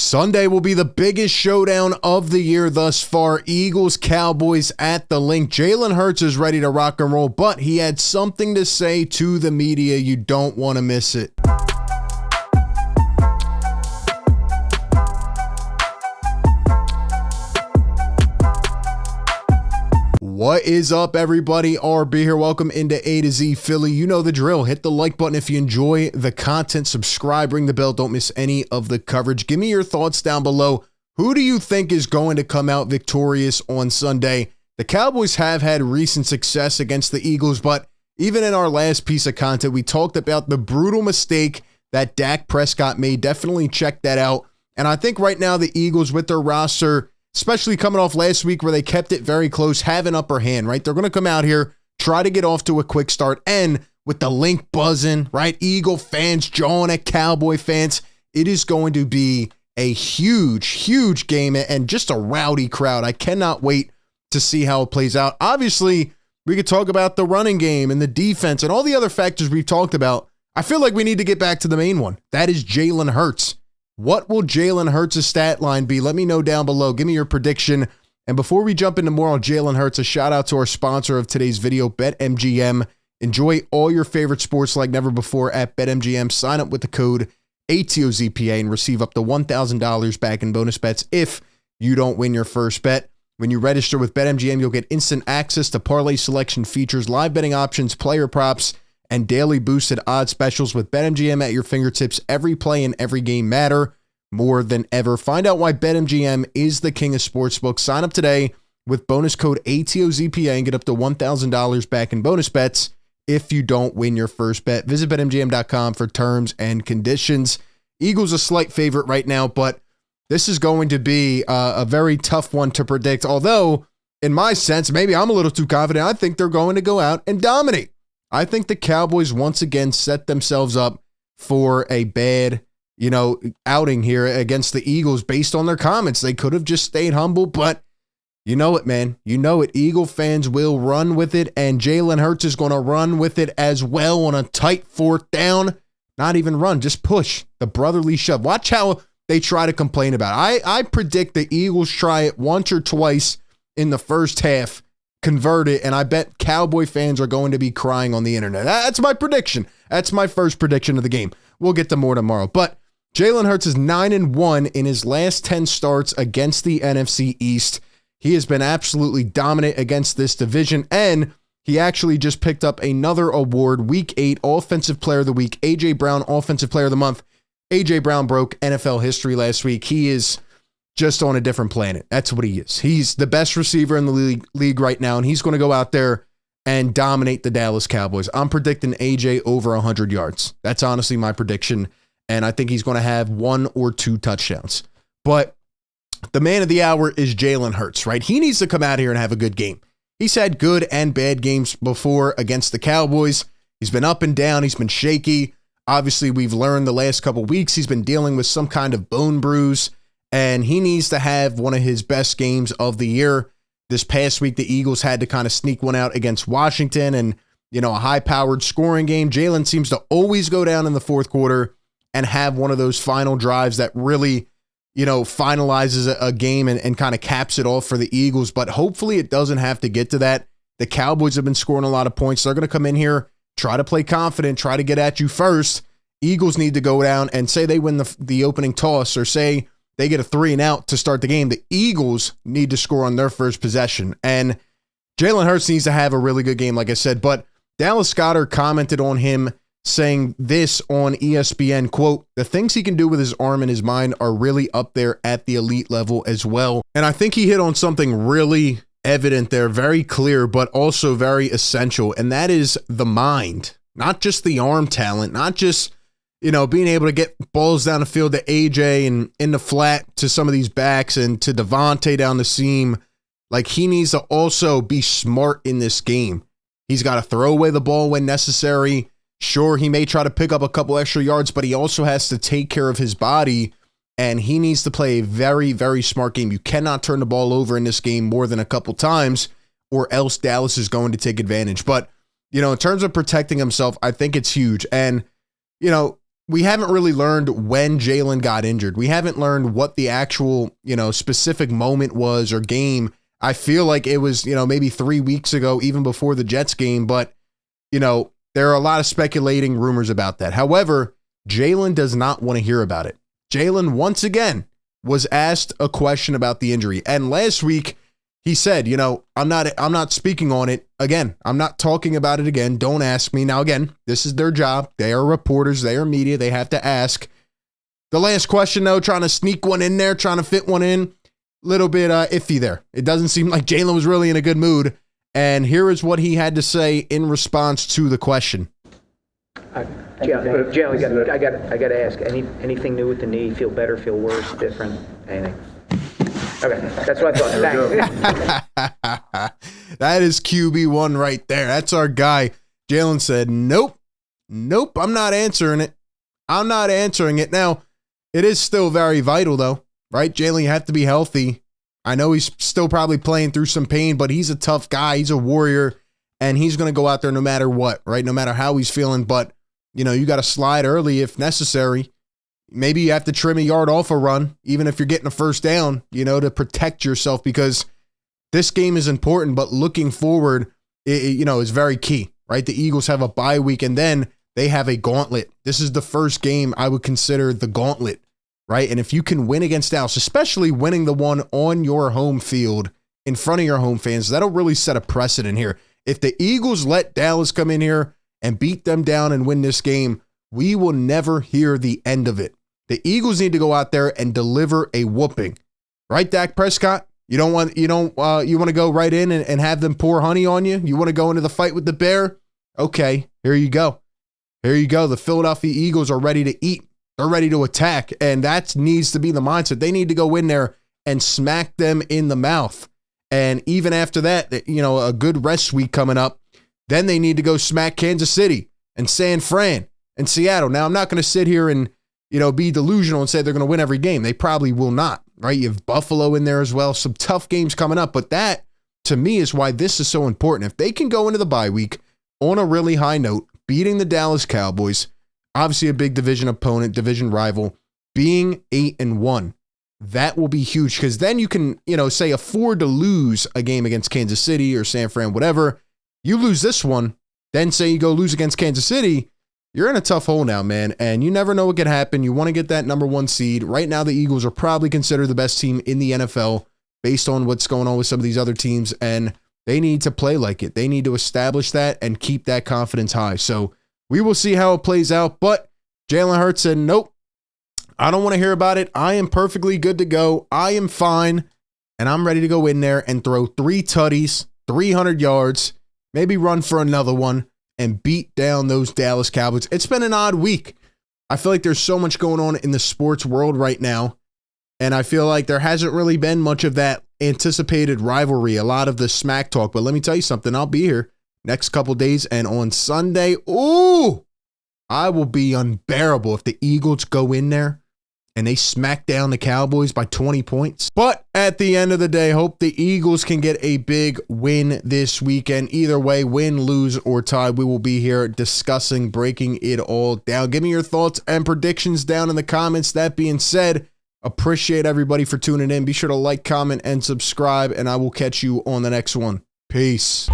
Sunday will be the biggest showdown of the year thus far. Eagles, Cowboys at the Linc. Jalen Hurts is ready to rock and roll, but he had something to say to the media. You don't want to miss it. What is up, everybody? RB here. Welcome into A to Z Philly. You know the drill. Hit the like button if you enjoy the content. Subscribe, ring the bell. Don't miss any of the coverage. Give me your thoughts down below. Who do you think is going to come out victorious on Sunday? The Cowboys have had recent success against the Eagles, but even in our last piece of content, we talked about the brutal mistake that Dak Prescott made. Definitely check that out. And I think right now the Eagles with their roster, especially coming off last week where they kept it very close, have an upper hand, right? They're going to come out here, try to get off to a quick start, and with the Linc buzzing, right? Eagle fans jawing at Cowboy fans. It is going to be a huge, huge game and just a rowdy crowd. I cannot wait to see how it plays out. Obviously, we could talk about the running game and the defense and all the other factors we've talked about. I feel like we need to get back to the main one. That is Jalen Hurts. What will Jalen Hurts' stat line be? Let me know down below. Give me your prediction. And before we jump into more on Jalen Hurts, a shout out to our sponsor of today's video, BetMGM. Enjoy all your favorite sports like never before at BetMGM. Sign up with the code ATOZPA and receive up to $1,000 back in bonus bets if you don't win your first bet. When you register with BetMGM, you'll get instant access to parlay selection features, live betting options, player props, and daily boosted odds specials. With BetMGM at your fingertips, every play and every game matter more than ever. Find out why BetMGM is the king of sportsbooks. Sign up today with bonus code ATOZPA and get up to $1,000 back in bonus bets if you don't win your first bet. Visit BetMGM.com for terms and conditions. Eagles a slight favorite right now, but this is going to be a very tough one to predict. Although, in my sense, maybe I'm a little too confident. I think they're going to go out and dominate. I think the Cowboys once again set themselves up for a bad, outing here against the Eagles based on their comments. They could have just stayed humble, but you know it, man. You know it. Eagle fans will run with it, and Jalen Hurts is going to run with it as well on a tight fourth down. Not even run, just push the brotherly shove. Watch how they try to complain about it. I predict the Eagles try it once or twice in the first half, convert it, and I bet Cowboy fans are going to be crying on the internet. That's my prediction. That's my first prediction of the game. We'll get to more tomorrow. But Jalen Hurts is 9-1 in his last 10 starts against the NFC East. He has been absolutely dominant against this division, and he actually just picked up another award, Week 8 Offensive Player of the Week, A.J. Brown Offensive Player of the Month. A.J. Brown broke NFL history last week. He is just on a different planet. That's what he is. He's the best receiver in the league right now, and he's going to go out there and dominate the Dallas Cowboys. I'm predicting AJ over 100 yards. That's honestly my prediction, and I think he's going to have 1 or 2 touchdowns. But the man of the hour is Jalen Hurts, right? He needs to come out here and have a good game. He's had good and bad games before against the Cowboys. He's been up and down. He's been shaky. Obviously, we've learned the last couple weeks he's been dealing with some kind of bone bruise, and he needs to have one of his best games of the year. This past week, the Eagles had to kind of sneak one out against Washington and, a high-powered scoring game. Jalen seems to always go down in the fourth quarter and have one of those final drives that really, finalizes a game and kind of caps it off for the Eagles. But hopefully it doesn't have to get to that. The Cowboys have been scoring a lot of points. They're going to come in here, try to play confident, try to get at you first. Eagles need to go down and say they win the opening toss, or say they get a 3-and-out to start the game. The Eagles need to score on their first possession. And Jalen Hurts needs to have a really good game, like I said. But Dallas Goedert commented on him saying this on ESPN, quote, "The things he can do with his arm and his mind are really up there at the elite level as well." And I think he hit on something really evident there, very clear, but also very essential. And that is the mind, not just the arm talent, not just being able to get balls down the field to AJ and in the flat to some of these backs and to Devontae down the seam. Like, he needs to also be smart in this game. He's got to throw away the ball when necessary. Sure, he may try to pick up a couple extra yards, but he also has to take care of his body, and he needs to play a very, very smart game. You cannot turn the ball over in this game more than a couple times, or else Dallas is going to take advantage. But, in terms of protecting himself, I think it's huge. And, we haven't really learned when Jalen got injured. We haven't learned what the actual, specific moment was or game. I feel like it was, maybe 3 weeks ago, even before the Jets game, but, there are a lot of speculating rumors about that. However, Jalen does not want to hear about it. Jalen, once again, was asked a question about the injury. And last week, he said, I'm not speaking on it again. I'm not talking about it again. Don't ask me. Now, again, this is their job. They are reporters. They are media. They have to ask. The last question, though, trying to sneak one in there, trying to fit one in, little bit iffy there. It doesn't seem like Jalen was really in a good mood. And here is what he had to say in response to the question. Jalen, I got to ask. Anything new with the knee? Feel better? Feel worse? Different? Anything? Okay, that's what I thought. Thanks. That is QB1 right there. That's our guy. Jalen said, nope, I'm not answering it. I'm not answering it. Now, it is still very vital, though, right? Jalen, you have to be healthy. I know he's still probably playing through some pain, but he's a tough guy. He's a warrior, and he's going to go out there no matter what, right? No matter how he's feeling. But, you got to slide early if necessary. Maybe you have to trim a yard off a run, even if you're getting a first down, to protect yourself, because this game is important, but looking forward, is very key, right? The Eagles have a bye week, and then they have a gauntlet. This is the first game I would consider the gauntlet, right? And if you can win against Dallas, especially winning the one on your home field in front of your home fans, that'll really set a precedent here. If the Eagles let Dallas come in here and beat them down and win this game, we will never hear the end of it. The Eagles need to go out there and deliver a whooping, right, Dak Prescott? You want to go right in and have them pour honey on you? You want to go into the fight with the bear? Okay, here you go. Here you go. The Philadelphia Eagles are ready to eat. They're ready to attack, and that needs to be the mindset. They need to go in there and smack them in the mouth. And even after that, a good rest week coming up, then they need to go smack Kansas City and San Fran and Seattle. Now, I'm not going to sit here and be delusional and say they're going to win every game. They probably will not, right? You have Buffalo in there as well. Some tough games coming up, but that, to me, is why this is so important. If they can go into the bye week on a really high note, beating the Dallas Cowboys, obviously a big division opponent, division rival, being 8-1, that will be huge, because then you can, say, afford to lose a game against Kansas City or San Fran, whatever. You lose this one, then say you go lose against Kansas City, you're in a tough hole now, man, and you never know what could happen. You want to get that number 1 seed. Right now, the Eagles are probably considered the best team in the NFL based on what's going on with some of these other teams, and they need to play like it. They need to establish that and keep that confidence high. So we will see how it plays out, but Jalen Hurts said, nope, I don't want to hear about it. I am perfectly good to go. I am fine, and I'm ready to go in there and throw 3 tutties, 300 yards, maybe run for another one, and beat down those Dallas Cowboys. It's been an odd week. I feel like there's so much going on in the sports world right now, and I feel like there hasn't really been much of that anticipated rivalry, a lot of the smack talk. But let me tell you something. I'll be here next couple days, and on Sunday, I will be unbearable if the Eagles go in there and they smack down the Cowboys by 20 points. But at the end of the day, hope the Eagles can get a big win this weekend. Either way, win, lose, or tie, we will be here discussing, breaking it all down. Give me your thoughts and predictions down in the comments. That being said, appreciate everybody for tuning in. Be sure to like, comment, and subscribe, and I will catch you on the next one. Peace.